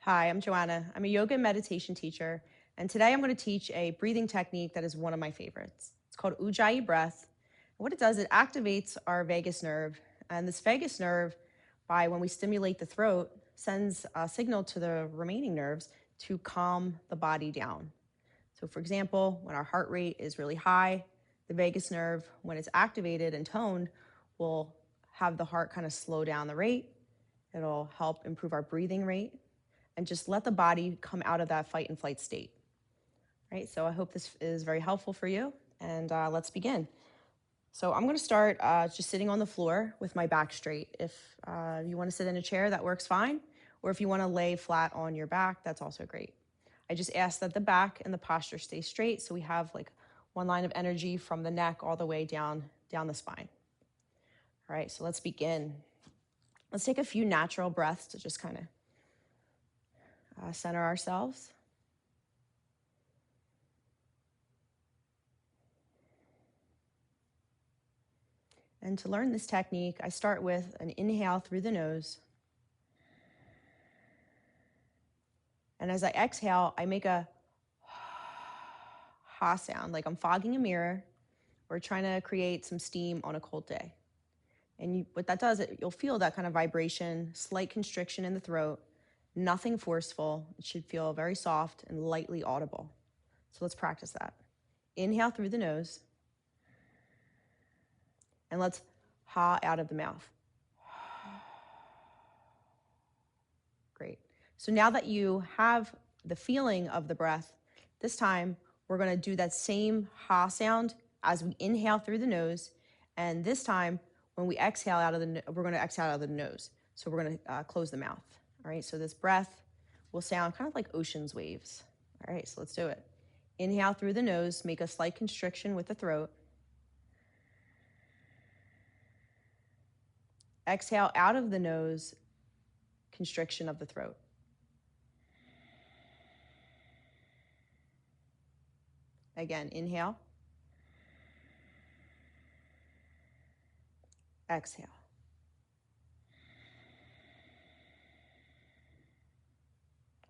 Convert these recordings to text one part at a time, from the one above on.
Hi, I'm Joanna. I'm a yoga and meditation teacher, and today I'm going to teach a breathing technique that is one of my favorites. It's called Ujjayi breath. What it does, it activates our vagus nerve, and this vagus nerve, when we stimulate the throat, sends a signal to the remaining nerves to calm the body down. So for example, when our heart rate is really high, the vagus nerve, when it's activated and toned, will have the heart kind of slow down the rate. It'll help improve our breathing rate and just let the body come out of that fight and flight state. Right? So I hope this is very helpful for you, and let's begin. So I'm going to start just sitting on the floor with my back straight. If you want to sit in a chair, that works fine. Or if you want to lay flat on your back, that's also great. I just ask that the back and the posture stay straight so we have like one line of energy from the neck all the way down the spine. All right, so let's begin. Let's take a few natural breaths to just kind of center ourselves. And to learn this technique, I start with an inhale through the nose. And as I exhale, I make a ha sound, like I'm fogging a mirror or trying to create some steam on a cold day. And what that does, you'll feel that kind of vibration, slight constriction in the throat, nothing forceful. It should feel very soft and lightly audible. So let's practice that. Inhale through the nose. And let's ha out of the mouth. Great. So now that you have the feeling of the breath, this time we're going to do that same ha sound as we inhale through the nose. And this time, when we exhale we're going to exhale out of the nose. So we're going to close the mouth. All right. So this breath will sound kind of like ocean's waves. All right. So let's do it. Inhale through the nose, make a slight constriction with the throat. Exhale out of the nose, constriction of the throat. Again, inhale. Exhale.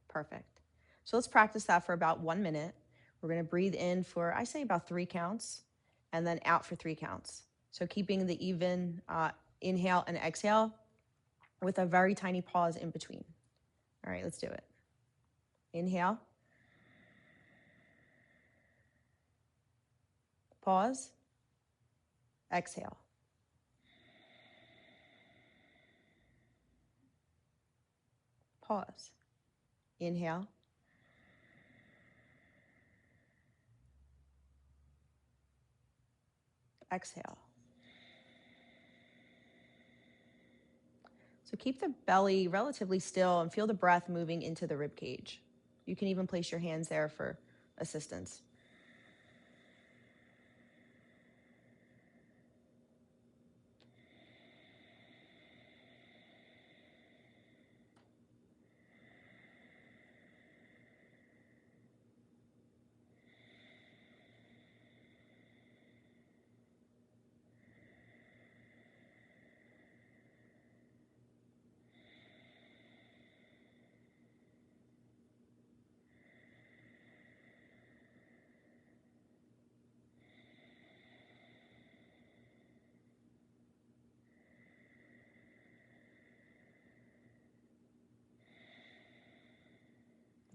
Perfect. So let's practice that for about 1 minute. We're going to breathe in for, I say, about 3 counts, and then out for 3 counts. So keeping the even inhale and exhale with a very tiny pause in between. All right, let's do it. Inhale. Pause. Exhale. Pause. Inhale. Exhale. So keep the belly relatively still and feel the breath moving into the rib cage. You can even place your hands there for assistance.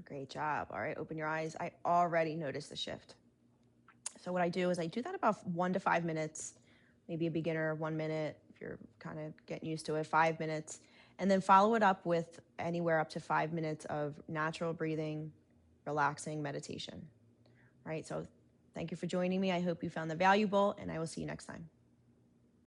Great job. All right, open your eyes. I already noticed the shift. So what I do is I do that about 1 to 5 minutes, maybe a beginner 1 minute, if you're kind of getting used to it, 5 minutes, and then follow it up with anywhere up to 5 minutes of natural breathing, relaxing meditation. All right, so thank you for joining me. I hope you found that valuable, and I will see you next time.